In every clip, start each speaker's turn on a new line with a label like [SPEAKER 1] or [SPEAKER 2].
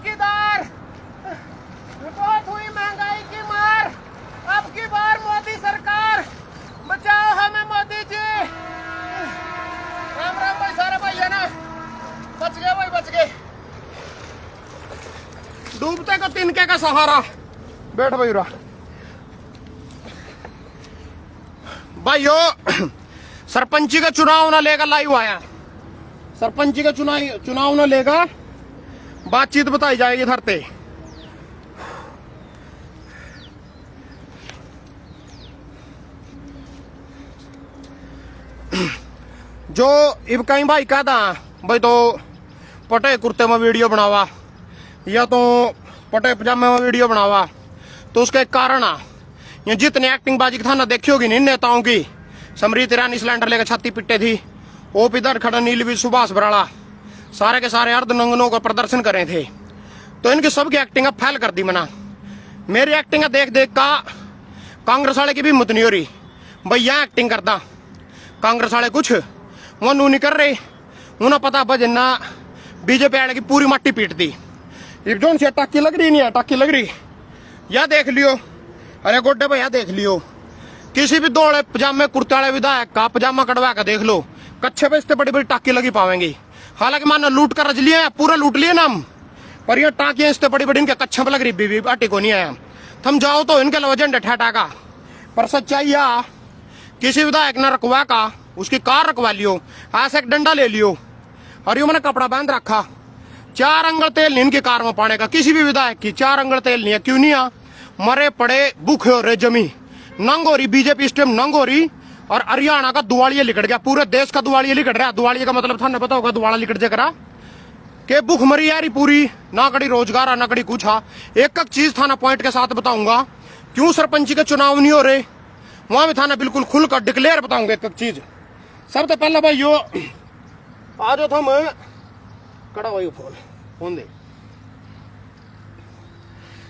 [SPEAKER 1] चौकीदार, बहुत हुई महंगाई की मार। अब की बार मोदी सरकार, बचाओ हमें मोदी जी। राम राम भाई, सारे भाई है ना, बच गए भाई, बच गए। डूबते को तिनके का सहारा। बैठ भाई रा भाइयों, सरपंची का चुनाव ना लेगा लाइव आया। सरपंची का चुनाव ना लेगा, बातचीत बताई जाएगी धरते। जो इब कहीं भाई कहता भाई तो पटे कुर्ते में वीडियो बनावा या तो पटे पजामे में वीडियो बनावा, तो उसका एक कारण आ, ये जितने एक्टिंग बाजी था ना देखी होगी नहीं नेताओं की। समरीत ईरानी सिलेंडर लेकर छाती पिट्टे थी, ओप इधर खड़ा नीलवी सुभाष बराड़ा, सारे के सारे अर्धनंगनों का प्रदर्शन करे थे। तो इनकी सबकी एक्टिंग अब फैल कर दी मना। मेरी एक्टिंग देख देख का कांग्रेस वाले की भी हिम्मत नहीं हो रही भाई यहाँ एक्टिंग करता। कांग्रेस वाले कुछ वो नू नहीं कर रहे, उन्हें पता भजना बीजेपी वाले की पूरी मट्टी पीट दी। जोन से टाकी लग रही नहीं है, टाकी लग रही या देख लियो। अरे गोड्डे भैया देख लियो, किसी भी दौड़े पजामे कुर्ते वाले विधायक का पजामा कटवा कर देख लो, कच्छे पे इतने बड़ी बड़ी टाकी लगी पावेंगी। हालांकि मानो लूट कर रज लिया, पूरा लूट लिए ना हम, पर ये टाकियां इतने बड़ी बड़ी इनके कच्छे पे लग रही, बीबी बाटी को नहीं आया। थम जाओ तो इनके लवजेंडे ठहटा का, पर सच्चाई या किसी विधायक ने रखवा का उसकी कार रखवा लियो, ऐसे एक डंडा ले लियो और यू मैंने कपड़ा बांध रखा। 4 अंगल तेल नहीं इनकी कार में पाने का, किसी भी विधायक की 4 अंगल तेल नहीं है। क्यों नहीं आ? मरे पड़े भूखे हो रहे जमी, नंग हो रही बीजेपी इस टाइम, नंग हो रही। और हरियाणा का दुआलिया लिकट गया, पूरे देश का दुआलिया लिकट रहा। दुआलिया का मतलब था ना पता होगा, दुआला लिकट जरा के भूख मरी यारी पूरी, ना कड़ी रोजगार ना कड़ी कुछ। एक एक चीज थाना पॉइंट के साथ बताऊंगा क्यों सरपंची के चुनाव नहीं हो रहे, वहां भी थाना बिल्कुल खुलकर डिक्लेयर बताऊंगा एक एक चीज। सबसे पहले भाई यो आज थम कड़ा भाई फोन दे,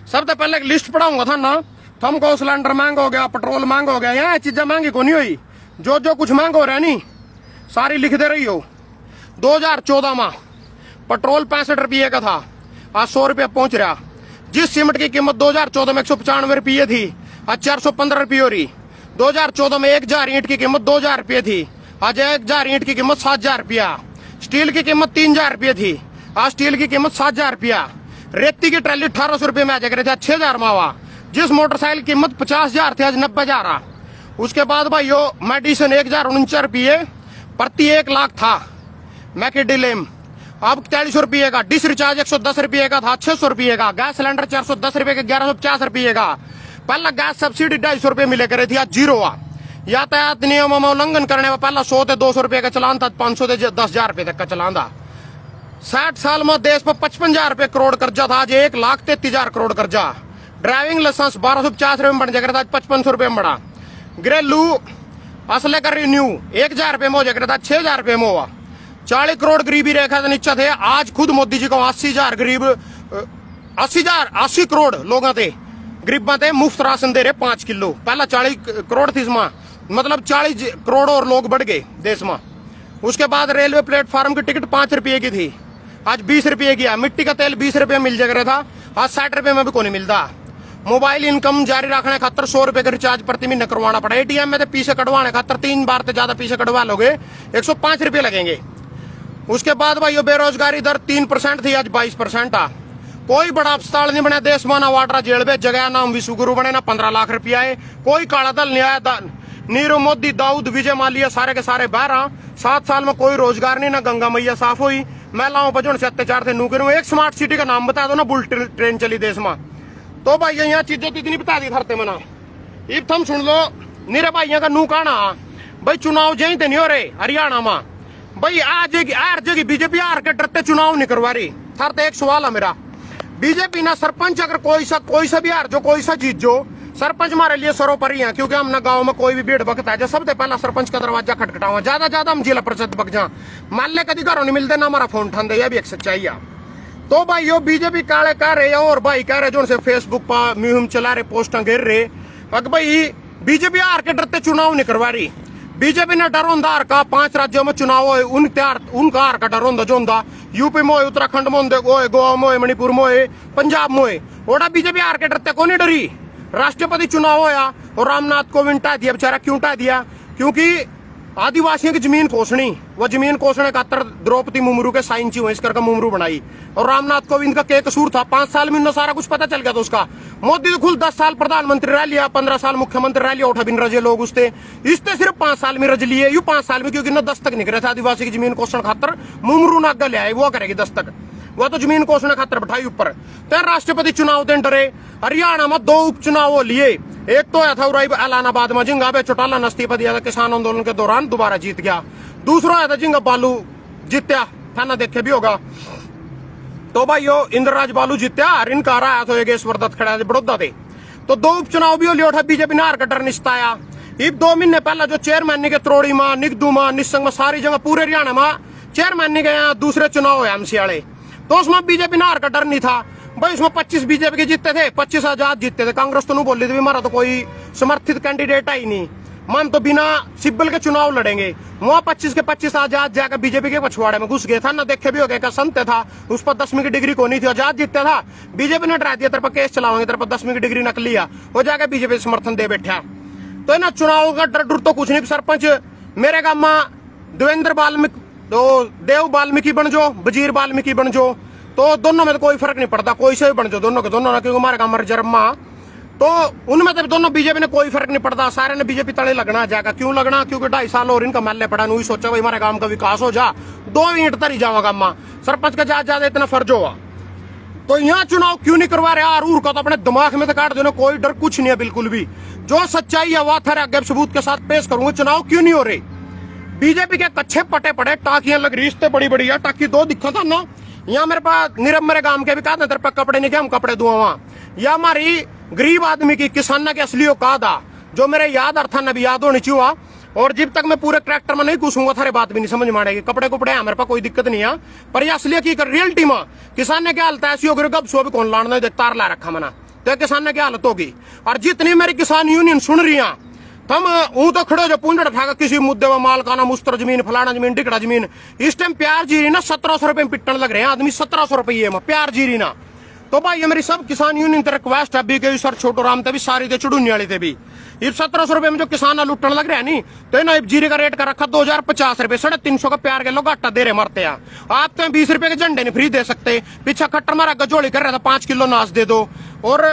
[SPEAKER 1] सबसे पहले एक लिस्ट पढ़ाऊंगा था ना। थमको सिलेंडर महंगा हो गया, पेट्रोल महंगा हो गया, यहाँ चीजें महंगी को नहीं हुई, जो जो कुछ महंगा हो रहा है नहीं सारी लिख दे रही हो। 2014 में पेट्रोल 65 रुपये का था, आज 100 रुपये पहुंच रहा। जिस सीमेंट की कीमत 2014 में 195 रुपये थी, आज 415 रुपये हो रही। 2014 में 1000 ईंट की कीमत 2000 रुपये थी, आज 1000 ईंट की कीमत 7000 रुपया। स्टील की कीमत 3000 रुपये थी, आज स्टील की कीमत 7000 रुपया। रेती की ट्रैली 1800 रुपये में आ जाकर थे, 6000 में हुआ। जिस मोटरसाइकिल की कीमत 50,000 थी, आज 90,000। उसके बाद भाई यो मेडिसिन 1049 रुपये प्रति 1 लाख था मैकेडिलेम, अब 4300 रुपये का। डिश रिचार्ज 110 रुपये का था, 600 रुपये का। गैस सिलेंडर 410 रुपये का, 1150 रुपये का। पहला गैस सब्सिडी 250 रुपये मिले करे थी, आज 0 हुआ। यातायात नियमों में उल्लंघन करने में पहला 100 से 200 रुपये का चलान था, 500 से 10,000 रुपये तक का चलान था। 60 साल में देश पर 55,000 रुपये करोड़ कर्जा था, आज 1,33,000 करोड़ कर्जा। ड्राइविंग लाइसेंस 1250 रुपये में बढ़ जाकर था, आज 5500 रुपये में बढ़ा। घरेलू असले का रिन्यू 1000 रुपये में हो जाकर था, 6000 रुपये में हुआ। 40 करोड़ गरीबी रेखा से नीचे थे, आज खुद मोदी जी को 80,000 गरीब 80 करोड़ लोग थे गरीबा थे, मुफ्त राशन दे रहे 5 किलो। पहला 40 करोड़ थी इसमें, मतलब 40 करोड़ और लोग बढ़ गए देश में। उसके बाद रेलवे प्लेटफॉर्म की टिकट 5 रुपये की थी, आज 20 रुपये की है। मिट्टी का तेल 20 रुपये मिल जाकर था, आज 60 रुपये में भी को नहीं मिलता। मोबाइल इनकम जारी रखने खातर 100 रुपये का रिचार्ज प्रति महीने करवाना पड़ा। एटीएम में तो पीछे कटवाने खातर 3 बार से ज्यादा पीछे कटवा लोगे 105 रुपये लगेंगे। उसके बाद भाई बेरोजगारी दर 3% थी, आज 22% आ। कोई बड़ा अस्पताल नहीं बना देश में, ना वाड्रा जेल में जगह, नाम विश्वगुरु बने, ना 15 लाख रुपया है। कोई काला दल नहीं आया, नीरव मोदी, दाऊद, विजय माल्या सारे के सारे बाहर। 7 साल में कोई रोजगार नहीं, ना गंगा मैया साफ हुई। महिलाओं पर जो से अत्याचार थे नू करूँ। एक स्मार्ट सिटी का नाम बता दो ना, बुलेट ट्रेन चली देश में। तो भाई यहाँ चीजें तो इतनी बता दी धरते मना। इब थम सुन लो नीरे भाइयों का नू कहना भाई चुनाव जहीं ते नहीं हो रहे हरियाणा में भाई। आज हर जगह बीजेपी हार के डरते चुनाव नहीं करवा रही। थरते एक सवाल है मेरा, बीजेपी ना सरपंच अगर कोई सा भी हार जो, कोई सा जीत जो, सरपंच हमारे लिए सरोपरि है। क्योंकि हम ना गांव में कोई भी भीड़ भगता है, सबसे पहला सरपंच का दरवाजा खटखटावा, ज्यादा हम जिला परिषद बग जा। मान ले कभी घरों नहीं मिलते ना हमारा फोन ठंडे, यह भी एक सच्चाई है। तो भाई यो बीजेपी काले कह रहे और भाई कह रहे जो से फेसबुक पर मुहिम चला रहे, पोस्टा घेर रहे। भाई बीजेपी हार के डरते चुनाव नहीं करवा रही। बीजेपी ने डर होंदा हर का 5 राज्यों में चुनाव होए उनका हर का डर होंदा जो होंदा यूपी में होए, उत्तराखंड में होंदे, गोवा में होए, मणिपुर में होए, पंजाब में होए। ओड़ा बीजेपी हार के डरते को नहीं डरी। राष्ट्रपति चुनाव होया और रामनाथ कोविंद टा दिया बेचारा। क्यों टा दिया? क्योंकि आदिवासियों की जमीन कोसनी, वो जमीन कोसने खातर द्रौपदी मुर्मू के साइन ची हुए, इस करके मुर्मू बनाई। और रामनाथ कोविंद का क्या कसूर था? 5 साल में इन्हें सारा कुछ पता चल गया था उसका। मोदी तो खुद 10 साल प्रधानमंत्री रह लिया, 15 साल मुख्यमंत्री रह लिया, उठा बिन रजे लोग उसते। इसने सिर्फ 5 साल में रज लिए, यू 5 साल में, क्योंकि इन्हें दस्तक नहीं करे थे आदिवासी की जमीन कोसण खातर। मुर्मू नागा ले आए, वो करेगी दस्तक, वह तो जमीन कोसने खातर बैठाई ऊपर। तो राष्ट्रपति चुनाव दिन डरे। हरियाणा में 2 उपचुनाव हो लिए। एक तो आया था उराई एलानाबाद में, जिंगा बे चौटाला ने इस्तीफा दिया था किसान आंदोलन के दौरान, दोबारा जीत गया। दूसरा आया था जिंगा बालू जीत्या, थाना देखे भी होगा। तो भाई यो इंद्रराज बालू जीत्या और इनका आया तो योगेश्वर दत्त खड़ा बड़ौदा थे। तो 2 उपचुनाव भी हो लिया उठा बीजेपी ने हार का डर निश्ताया। इब 2 महीने पहला जो चेयरमैन के त्रोड़ी में, निगदू में, निसंग में, सारी जगह पूरे हरियाणा में चेयरमैन के यहाँ दूसरे चुनाव हुए एमसी वाले। तो उसमें बीजेपी ने हार का डर नहीं था भाई। उसमें 25 बीजेपी के जीतते थे, 25 आजाद जीतते थे। कांग्रेस तो नहीं बोल रही थी हमारा तो कोई समर्थित कैंडिडेट है ही नहीं, मन तो बिना सिब्बल के चुनाव लड़ेंगे। वहां 25 के 25 आजाद जाकर बीजेपी के पछवाड़े में घुस गए था ना। देखे भी हो गए, संत था उस पर 10वीं की डिग्री को नहीं थी, आजाद जीतता था। बीजेपी ने डरा दिया तेरे पर केस चलाओगे, तेरे पर 10वीं की डिग्री नकली लिया, वो जाकर बीजेपी समर्थन दे बैठा। तो ना चुनाव का डर डर तो कुछ नहीं। सरपंच मेरे गांव में देवेंद्र वाल्मीकि, तो देव वाल्मीकि बन जो, वजीर वाल्मीकि बन जो, तो दोनों में तो कोई फर्क नहीं पड़ता, कोई से भी बन जो, दोनों के दोनों ना। क्योंकि हमारे गांव में रिजर्व में, तो उनमें तो दोनों बीजेपी ने कोई फर्क नहीं पड़ता। सारे ने बीजेपी तले लगना जाएगा। क्यों लगना? क्योंकि 2.5 साल और इनका महल्ले पड़ा, नहीं सोचा भाई हमारे गांव का विकास हो जा, 2 ईंट तरी जावा गांव में, सरपंच का ज्यादा इतना फर्ज हुआ। तो यहाँ चुनाव क्यों नहीं करवा रहे? आरूर का तो अपने दिमाग में तो काट देना, कोई डर कुछ नहीं है बिल्कुल भी। जो सच्चाई है वह थारे आगे सबूत के साथ पेश करूंगा। चुनाव क्यों नहीं हो रहे? बीजेपी के कच्चे पटे पड़े, टाकियां लग रही, रिश्ते बड़ी बड़ी है। टाकी 2 दिखा था ना, यहाँ मेरे पास नीरव मेरे गांव के भी कहा तेरे पे कपड़े नहीं के, हम कपड़े दुआ वहां। या हमारी गरीब आदमी की, किसान के असली औकात था, जो मेरे याद अर्था न भी याद होनी चाहिए। और जब तक मैं पूरे करैक्टर में नहीं घुसूंगा थारे बात भी नहीं समझ में आएगी। कपड़े कुपड़े है मेरे पास, कोई दिक्कत नहीं है, पर ये असली की रियलिटी में किसान ने क्या हालत है ऐसी होगी, गब सो भी कौन लाना तार ला रखा मना, तो किसान ने क्या हालत होगी। और जितनी मेरी किसान यूनियन सुन रही है, हम ऊ तो खड़े जो पूंजड़ उठाकर किसी मुद्दे में मालकाना मुस्तर जमीन, फलाना जमीन, टिकड़ा जमीन। इस टाइम प्यार जीरी ना 1700 रुपए में पिटन लग रहे हैं आदमी, 1700 रुपये में प्यार जीरी ना। तो भाई ये मेरी सब किसान यूनियन की रिक्वेस्ट है भी, सर छोटो राम थे भी, सारी थे चुड़ूनी वाली थे भी, इब 1700 रुपए में जो किसान लुटन लग रहे हैं नहीं, तो ना जीरे का रेट का रखा 2050 रुपए, 350 का प्यार के लोग आटा दे रहे मरते हैं। आप तो 20 रुपए के झंडे नहीं फ्री दे सकते। पीछा खट्टर मारा गजोड़ी कर रहा था 5 किलो नाश दे दो, और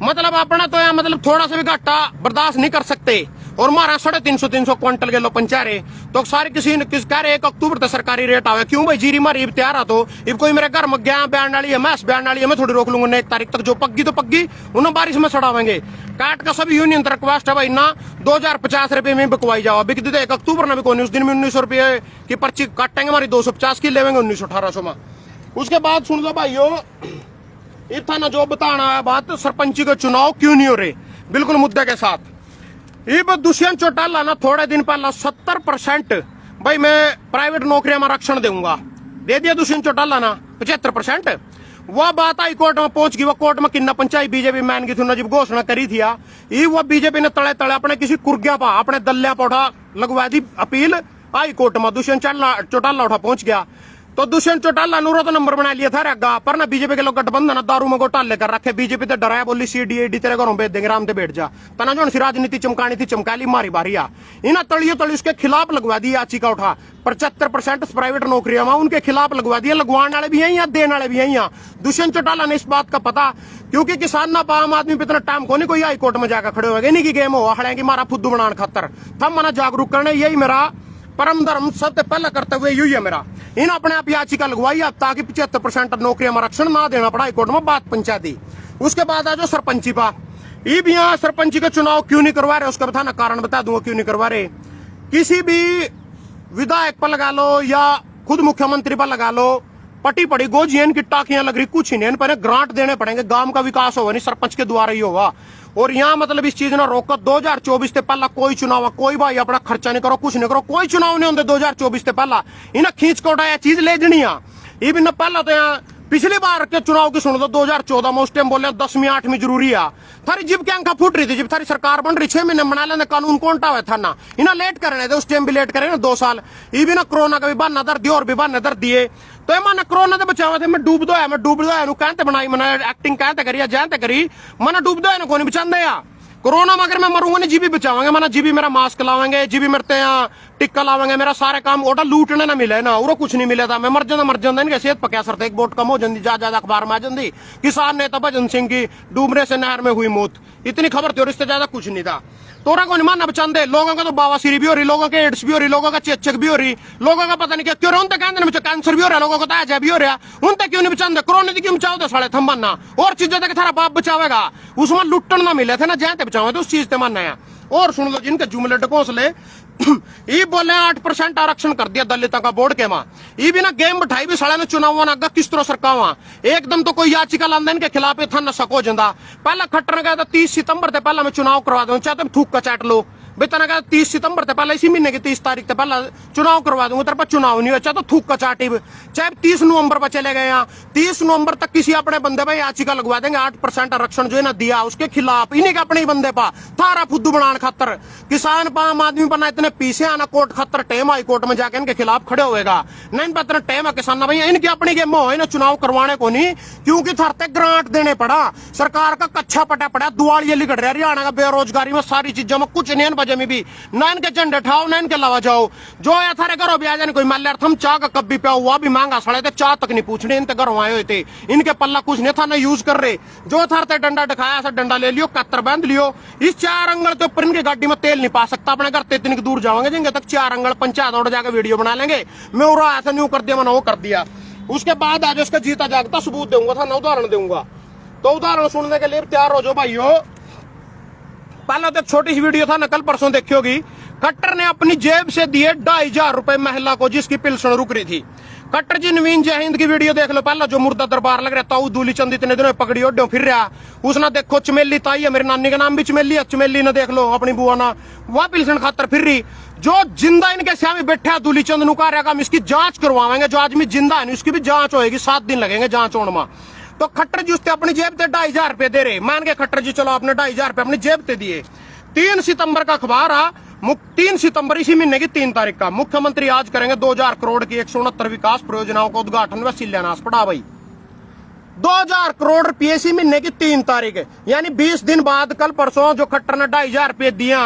[SPEAKER 1] मतलब अपना तो यहाँ मतलब थोड़ा सा भी घाटा बर्दाश्त नहीं कर सकते। और मारा 350 क्विंटल के लो पंचारे, तो सारे किसी कह रहे 1 अक्टूबर तक सरकारी रेट आवे। क्यों भाई जीरी मारी तैयार आ, तो इब कोई मेरे घर में गया बैन वाली है, मैस बैन वाली है, मैं थोड़ी रोक लूंगा 1 तारीख तक। जो पग्गी तो पग्गी, उन्हें बारिश में सड़ावेंगे। काट का सभी यूनियन तक रिक्वेस्ट है भाई ना 2050 रुपए में बिकवाई जाओ। बिक दी 1 अक्टूबर ना भी कोई, उस दिन में 1900 रुपये की पर्ची काटेंगे, हमारी 250 की लेवेंगे 1900-1800 में। उसके बाद सुन लो भाइयों, इतना ना जो बताना है बात, सरपंची के चुनाव क्यों नहीं हो रहे बिल्कुल मुद्दे के साथ। इब दुष्यंत चौटाला ना थोड़े दिन पहला 70% भाई मैं प्राइवेट नौकरियां में आरक्षण दूंगा, दे दिया दुष्यंत चौटाला ना 75%। वह बात हाई कोर्ट में पहुंच गई। वह कोर्ट में किन्ना पंचायत बीजेपी मैन की थी, जब घोषणा करी थी वह बीजेपी ने तड़े तड़े अपने किसी कुर्गिया पा, अपने दल्या पा उठा लगवा दी अपील हाई कोर्ट में। दुष्यंत चौटाला उठा पहुंच गया। तो दुष्यंत चौटाला नूरा तो नंबर बना लिया था रगा, पर ना बीजेपी के लोग गठबंधन दारू में घोटाले कर रखे। बीजेपी तो डराया, बोली CDAD तेरे घरों भेज देंगे, राम से बैठ जा। तना जो सी राजनीति चमकानी थी चमका ली, मारी बारिया इन तड़ियों तड़ी उसके खिलाफ लगवा दी याचिका उठा। 75% प्राइवेट नौकरियां में उनके खिलाफ लगवा दिया। लगवाने वाले भी हैं या देने वाले भी हैं यहाँ। दुष्यंत चौटाला ने इस बात का पता, क्योंकि किसान ना पा आम आदमी पे इतना टाइम को नहीं कोई हाई कोर्ट में जाकर खड़े हो गए, नहीं की गेम हो हड़े की मारा फुद्दू बनाने खातर। थम मना जागरूक करने, यही मेरा परम धर्म सबसे पहला करते हुए यही है मेरा। इन अपने आप याचिका लगवाई आप, ताकि 75% नौकरियां में आरक्षण ना देना पड़ा हाईकोर्ट में, बात पंचायती। उसके बाद आ जो सरपंची पा, इब यहाँ सरपंची के चुनाव क्यों नहीं करवा रहे, उसका बताना कारण बता दूंगा क्यों नहीं करवा रहे। किसी भी विधायक पर लगा लो या खुद मुख्यमंत्री पर लगा लो, पटी पड़ी गोजियन की टाकियां लग रही, कुछ ही नहीं। इन पर ग्रांट देने पड़ेंगे, गांव का विकास होगा नहीं, सरपंच के द्वारा ही होगा। और यहाँ मतलब इस चीज ना रोको, 2024 से पहला कोई चुनाव, कोई भाई अपना खर्चा नहीं करो, कुछ नहीं करो, कोई चुनाव नहीं होंगे 2024 से पहला। इन्हें खींच के उठाया चीज ले जनी। इब इन पहला तो यहाँ पिछली बार के चुनाव की सुन दो 2014 में, उस टाइम बोले 10वीं 8वीं जरूरी है। थारी जिब क्या अंका फूट रही थी, जब थारी सरकार बन रही 6 महीने बना लेने कानून कौन टावे था ना, इन्हें लेट करने थे, उस टाइम भी लेट करे ना 2 साल। ये भी ना कोरोना का भी बहाना दर दिए और भी बहाने दर दिए। तो मैंने कोरोना से बचावा थे, मैं डूब दो है, मैं डूब दो है कहते बनाई, मैंने एक्टिंग कहते करी जानते करी, मैंने डूब दो है कौन बचा या कोरोना में। अगर मैं मरूंगा नहीं जीबी बचावांगे, मैंने जीबी मेरा मास्क लावेंगे, जीबी मेरे यहाँ टिक्का लावेंगे, मेरा सारे काम ओटा लूटने ना मिले ना, और कुछ नहीं मिले था। मैं मर जाता इनके सेहत पर क्या असर था, एक वोट कम हो जाती, ज्यादा अखबार में आ जाती। किसान नेता भजन सिंह की डूबने से नहर में हुई मौत, इतनी खबर थी और इससे ज्यादा कुछ नहीं था। तोरा को नहीं मानना बचाते, लोगों का तो बावासीरी भी हो रही, लोगों के एड्स भी हो रही, लोगों का चेचक भी हो रही, लोगों का पता नहीं क्या क्यों रहा, उनते कहते कैंसर भी हो रहा, लोगों को ताजा भी हो रहा, उनते क्यों नहीं बचाते। कोरोना की क्यों बचाओ साले थम्बाना और चीजें तक थारा बाप बचावेगा, उसमें लुट्टन ना मिले थे ना, जैसे बचावे तो उस चीज से मानना है। और सुन लो जिनके जुमले ढकोसले ये बोले 8% आरक्षण कर दिया दलितों का बोर्ड के मां, ये भी ना गेम बिठाई भी साले ने चुनाव आगा किस तरह सरकावा, एकदम तो कोई याचिका लांदा इनके खिलाफ था न सको जंदा। पहला खट्टर ने कहा था 30 सितंबर से पहला मैं चुनाव करवा दूं, चाहे तुम थूक का चाट लो। बेतना कहा 30 सितंबर से पहले, इसी महीने की 30 तारीख से पहला चुनाव करवा दूंगा, तेरे पर चुनाव नहीं हुआ, चाहे तो थूक का चाटी। चाहे 30 नवंबर पर चले गए यहाँ, 30 नवंबर तक किसी अपने बंदे पर याचिका लगवा देंगे 8% आरक्षण जो है ना दिया उसके खिलाफ, इन्हीं के अपने ही बंदे पा थारा फुद्दू बनाने खातर किसान पा आम आदमी बना इतने पीछे आना कोर्ट खातर टेम हाई कोर्ट में जाके इनके खिलाफ खड़े होएगा नहीं पता टेम है किसान भाई, इनकी अपनी गेम हो इन्हें चुनाव करवाने को नहीं, क्योंकि थरते ग्रांट देने पड़ा, सरकार का कच्चा पटा पड़ा, दुआलिया लिगड़ रहा हरियाणा का बेरोजगारी में, सारी चीजों में कुछ नहीं बजे में भी ना इनके झंडे ठाओ ना इनके लावा जाओ। जो है थारे घरों भी आ जाने कोई मल्ले हम चाह का कब भी पे हुआ भी महंगा सड़े थे, चाह तक नहीं पूछने, इनके घरों आए हुए थे, इनके पल्ला कुछ नहीं था ना यूज कर रहे, जो थारते डंडा दिखाया ऐसा डंडा ले लियो, कत्तर बांध लियो, इस 4 अंगल के ऊपर इनकी गाड़ी में तेल नहीं पा सकता, अपने घर से इतनी दूर जाओगे जिनके तक 4 अंगल पंचायत और जाकर वीडियो बना लेंगे, मैं उरा ऐसा न्यू कर दिया मैंने वो कर दिया। उसके बाद आज उसका जीता जागता सबूत दूंगा था ना, उदाहरण दूंगा, तो उदाहरण सुनने के लिए तैयार हो जाओ भाइयों। पहला तो छोटी सी वीडियो था ना, कल परसों देखी होगी, खट्टर ने अपनी जेब से दिए 2,500 रुपए महिला को जिसकी पिल्सन रुक रही थी। खट्टर जी नवीन जय हिंद की वीडियो देख लो, पहला जो मुर्दा दरबार लग रहा था दूली चंद इतने दिनों पकड़ी ओड्यो फिर रहा, उसने देखो चमेली ताई है, मेरी नानी का नाम भी चमेली है, चमेली ने देख लो अपनी बुआ ना वह पिल्सन खातर फिर रही, जो जिंदा इनके सामने बैठा दूली चंद नुकारेगा, हम इसकी जांच करवाएंगे, जो आदमी जिंदा है उसकी भी जांच होगी, 7 दिन लगेंगे जांच होने में। तो खट्टर जी उससे अपनी जेब से 2,500 रुपए दे रहे, मान के खट्टर जी चलो आपने 2,500 रुपए अपनी जेब से दिए। 3 सितंबर का अखबार आ, 3 सितंबर इसी महीने की 3 तारीख का, मुख्यमंत्री आज करेंगे 2,000 करोड़ की 169 विकास परियोजनाओं का उद्घाटन व शिलान्यास। पड़ा भाई 2,000 करोड़ रुपये इसी महीने की 3 तारीख, यानी 20 दिन बाद कल परसों जो खट्टर ने 2,500 रुपये दिया,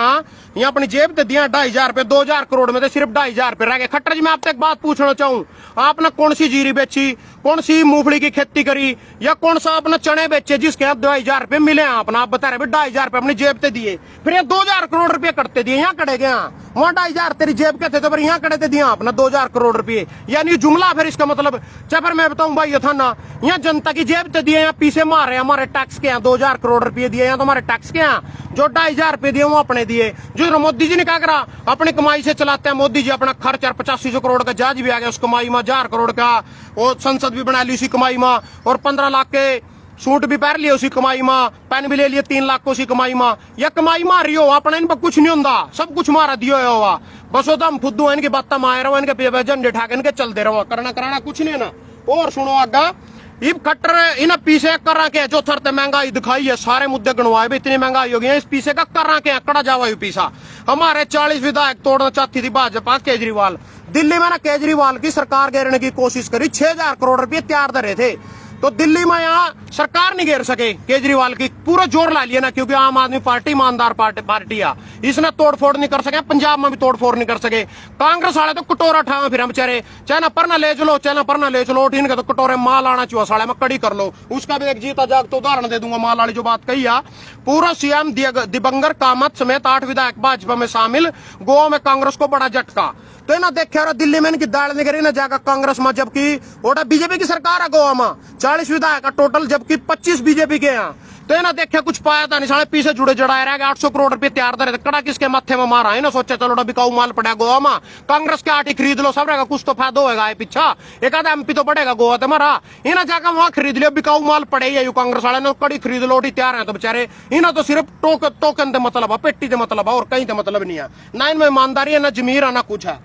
[SPEAKER 1] ये अपनी जेब से दिया 2,500 रुपये, 2,000 करोड़ में से सिर्फ 2,500 रुपये रह गए। खट्टर जी मैं आपसे एक बात पूछना चाहूँ, आपने कौन सी जीरी बेची, कौन सी मूंगफली की खेती करी, या कौन सा अपने चने बेचे जिसके आप 2,500 रुपये मिले आपने, आप बता रहे 2,500 रुपये अपनी जेब से दिए, फिर ये 2,000 करोड़ रुपये करते दिए, यहाँ कड़े गया वहाँ 2,500 तेरी जेब के थे तो फिर यहाँ कड़े थे दिया आपने 2,000 करोड़ रुपये, यानी जुमला फिर इसका मतलब। चाहे फिर मैं बताऊं भाई ये था ना, यहाँ जनता की जेब से दिए, यहाँ पीछे मारे हमारे टैक्स के यहाँ 2,000 करोड़ रुपये दिए, यहाँ तो हमारे टैक्स के यहाँ जो 2,500 रुपये दिए वो अपने दिए, जो मोदी जी ने क्या करा अपनी कमाई से चलाते हैं मोदी जी, अपना खर्च 8500 करोड़ का जहाज भी आ गया उस कमाई में, 1,000 करोड़ का वो संसद भी बना ली उसी कमाई में, और 15 लाख के सूट भी पहन लिए उसी कमाई में, पेन भी ले लिए 3 लाख को उसी कमाई में, या कमाई मारी हो अपने इन पर कुछ नहीं होता, सब कुछ मारा दियो हुआ, बस होता हम फुद्दू इनकी बातें मार रहे हो, इनके झंडे ठाके इनके चलते रहो, करना कराना कुछ नहीं है ना। और सुनो आगा इब खट्टर इन पीछे कर के जो थरते महंगाई दिखाई है, सारे मुद्दे गणवाए भी, इतनी महंगाई हो गई है, इस पीछे का कर के कड़ा जावा पीछा। हमारे 40 विधायक तोड़ना चाहती थी भाजपा केजरीवाल, दिल्ली में ना केजरीवाल की सरकार घेरने की कोशिश करी, 6,000 करोड़ रुपये तैयार धरे थे, तो दिल्ली में यहाँ सरकार नहीं घेर सके केजरीवाल की, पूरा जोर ला लिया ना, क्योंकि आम आदमी पार्टी ईमानदार पार्टी है, इसने तोड़फोड़ नहीं कर सके, पंजाब में भी तोड़फोड़ नहीं कर सके, कांग्रेस वाले तो कटोरा ठावे फिर हम बेचारे, चाहे ना परना ले चलो, चाहे ना परना ले चलो, इनके तो कटोरे माल आना चाहिए साले में कड़ी कर लो। उसका भी एक जीता जागता उदाहरण दे दूंगा, माल वाली जो बात कही है, पूरा सीएम दिवंगर कामत समेत 8 विधायक भाजपा में शामिल, गोवा में कांग्रेस को बड़ा झटका। तो ना देखे और दिल्ली में इनकी दाल नहीं करी ना जाकर कांग्रेस में, जबकि वोटा बीजेपी की सरकार है गोवा में, 40 विधायक का टोटल, जबकि 25 बीजेपी के यहाँ। तो ना देखे कुछ पाया था नहीं, साढ़े पीछे जुड़े जड़ाए रह गए, 800 करोड़ रुपये तैयार धरे थे, कड़ा किसके माथे में मारा है ना, सोचा चलो बिकाऊ माल पड़ा गोवा में, कांग्रेस के आटी खरीद लो, सब रहेगा कुछ तो फायदा होगा पीछा, एक आधा एमपी तो बढ़ेगा गोवा तो मारा, इन्हें जाकर वहां खरीद लियो, बिकाऊ माल पड़े ही कांग्रेस वाले ने, कड़ी खरीद लो तैयार है, तो बेचारे इन्हें तो सिर्फ टोकन से मतलब है, पेटी से मतलब है, और कहीं से मतलब नहीं है, ना इनमें ईमानदारी है ना जमीर है ना कुछ है,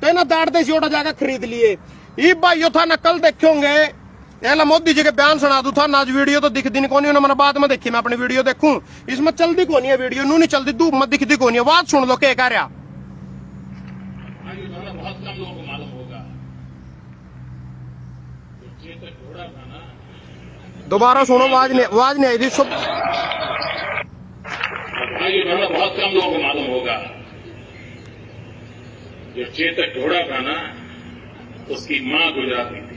[SPEAKER 1] तो इन्हें दाड़ते सी जाकर खरीद लिए। ये भाई था ना, कल देखोगे एला मोदी जी के बयान सुना दू था ना। आज वीडियो तो दिखती नहीं कोनी, मैंने बाद में देखी, मैं अपनी वीडियो देखूं, इसमें चलती कोनी है वीडियो, नू नहीं चलती, धूप में दिखती कोनी है। बात सुन लो क्या कह रहा।
[SPEAKER 2] बहुत कम लोगों को मालूम होगा, घोड़ा था ना।
[SPEAKER 1] दोबारा सुनो, आवाज नहीं आई थी सब।
[SPEAKER 2] बहुत कम लोगों को मालूम होगा, जो चेतक घोड़ा था ना, उसकी मां गुजराती थी।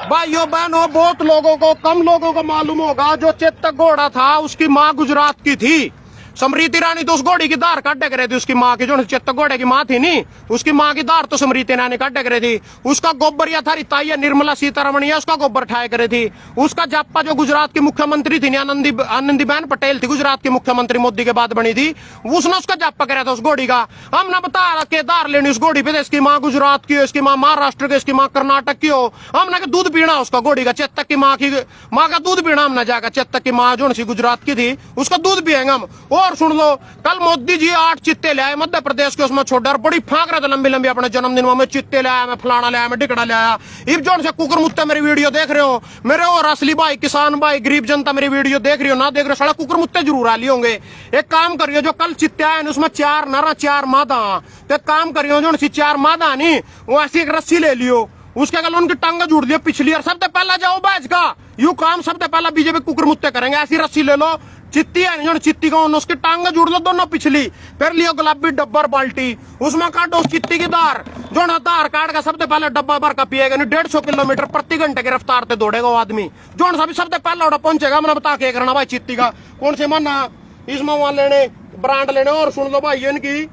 [SPEAKER 1] भाइयों बहनों, बहुत लोगों को, कम लोगों को मालूम होगा, जो चेतक घोड़ा था उसकी मां गुजरात की थी। समृति रानी तो उस घोड़ी की धार काट रही थी, उसकी माँ की, जो चेतक घोड़े की माँ थी नी, उसकी माँ की धार तो समृति रानी काट रही थी। उसका गोबर या था रिताइया निर्मला सीतारमण, उसका गोबर ठाए करे थी। उसका जाप्पा जो गुजरात की मुख्यमंत्री थी, आनंदीबेन पटेल थी, गुजरात की मुख्यमंत्री मोदी के बाद बनी थी, उसने उसका जाप्पा कराया था उस घोड़ी का। हमने बताया कि धार लेनी उस घोड़ी पे, इसकी माँ गुजरात की हो, इसकी माँ महाराष्ट्र की, इसकी माँ कर्नाटक की हो। हमने दूध पीना उसका घोड़ी का, चेतक की माँ का दूध पीना हमने जाकर। चेतक की माँ जो गुजरात की थी उसका दूध पिएंगे हम। और सुन लो, कल मोदी जी 8 चित्ते ले आए मध्य प्रदेश के, उसमें छोड़ बड़ी फांक रहे थे लंबी लंबी अपने जन्मदिन में चित्ते ले आया, मैं फलाना ले आया, मैं टिकड़ा ले आया। इब जोन से कुकर मुत्ते मेरी वीडियो देख रहे हो, मेरे और असली भाई किसान भाई गरीब जनता मेरी वीडियो देख रही हो ना देख रहे हो, साला कुकर मुत्ते जरूर आ लिए होंगे। एक काम करियो, जो कल चित्ते आए उसमें 4 नर 4 मादा, तो एक काम करियो, जो 4 मादा नहीं वो ऐसी एक रस्सी ले लियो, उसके अगर उनकी टांग जुड़ दियो पिछली, और सबसे पहला जाओ बैच का यू काम सबसे पहला बीजेपी कुकर मुत्ते करेंगे। ऐसी रस्सी ले लो, चित्ती है जो चित्ती को उसकी टांग जुड़ लो दोनों पिछली, फिर लियो गुलाबी डब्बर बाल्टी, उसमें काटो उस चित्ती की धार, जो ना धार काट का सबसे पहले डब्बा भर का पिएगा। नहीं 150 किलोमीटर प्रति घंटे की रफ्तार से दौड़ेगा वो आदमी, जो सबसे पहला उड़ा पहुंचेगा। मैंने बता के करना भाई चित्ती का कौन से माना इसमें वहां लेने ब्रांड लेने। और सुन लो भाई, इनकी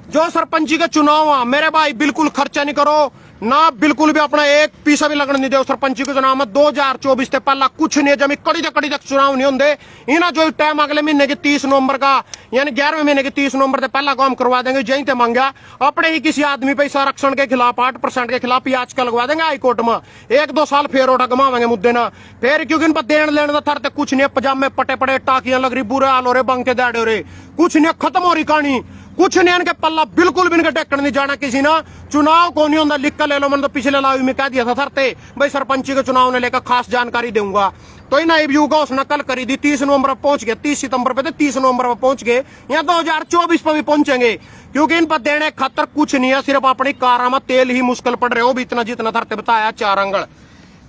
[SPEAKER 1] जो सरपंची के चुनाव है मेरे भाई, बिल्कुल खर्चा नहीं करो ना, बिल्कुल भी अपना एक पैसा भी लगने नहीं दे सरपंची के चुनाव में। 2024 से पहला कुछ नहीं है, जब कड़ी तक चुनाव नहीं होंगे। इन्हें जो टाइम अगले महीने की 30 नवंबर का, यानी 11वें महीने की 30 नवंबर से पहला काम करवा देंगे। जहीं से मांगा अपने ही किसी आदमी पे आरक्षण के खिलाफ 8% के खिलाफ याचिका लगवा देंगे हाईकोर्ट में। 1-2 साल फिर ओटा घुमावेंगे मुद्दे ना, फिर क्योंकि इन पर देन लेने का थरते कुछ नहीं, पजामे पटे पड़े, टाकियां लग रही, बुरे हाल हो रहे, बंके दाड़े हो रहे, कुछ नहीं, खत्म हो रही कहानी, कुछ नहीं। इनके पल्ला बिल्कुल भी इनके टेकन नहीं जाना किसी ना। चुनाव को नहीं होता, लिख कर ले लो, मैंने तो पिछले लाइव में कह दिया था थरते भाई सरपंची के चुनाव ने लेकर खास जानकारी दूंगा। तो इन व्यू का उसने कल करी थी, 30 नवंबर पहुंच गए, 30 सितंबर पे थे, 30 नवंबर पर पहुंच गए, यहाँ 2024 पर भी पहुंचेंगे, क्योंकि इन पर देने खतर कुछ नहीं है, सिर्फ अपनी कार में तेल ही मुश्किल पड़ रहे हो भी, इतना जितना थरते बताया 4 अंगल।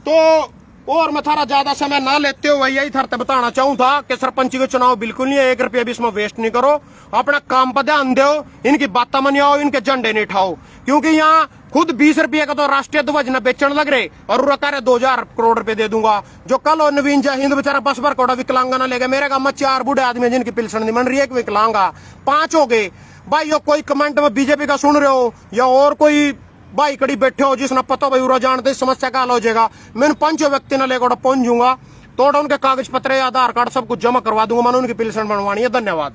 [SPEAKER 1] तो और मैं थारा ज्यादा समय ना लेते हुए यही थरते बताना चाहूँ था कि सरपंची के चुनाव बिल्कुल नहीं है, 1 रुपया भी इसमें वेस्ट नहीं करो, अपना काम पर ध्यान दो, इनकी बातें मनियाओ, इनके झंडे नहीं उठाओ, क्योंकि यहाँ खुद 20 रुपये का तो राष्ट्रीय ध्वज न बेचने लग रहे और कह 2000 करोड़ रुपए दे दूंगा। जो कल और नवीन जय हिंद बेचारा 10 बार कोड़ा विकलांगा ना ले गए, मेरे गांव में 4 बूढ़े आदमी जिनकी पेंशन नहीं बन रही है, एक विकलांगा 5 हो गए। भाई यो कोई कमेंट में बीजेपी का सुन रहे हो या और कोई भाई कड़ी बैठे हो जिसने पता भाई उरा जानते समस्या का हल हो जाएगा, मैं 5 व्यक्ति न लेकर पहुंच जाऊंगा, तो उनके कागज पत्र आधार कार्ड सब कुछ जमा करवा दूंगा, मैंने उनकी पेंशन बनवानी है। धन्यवाद।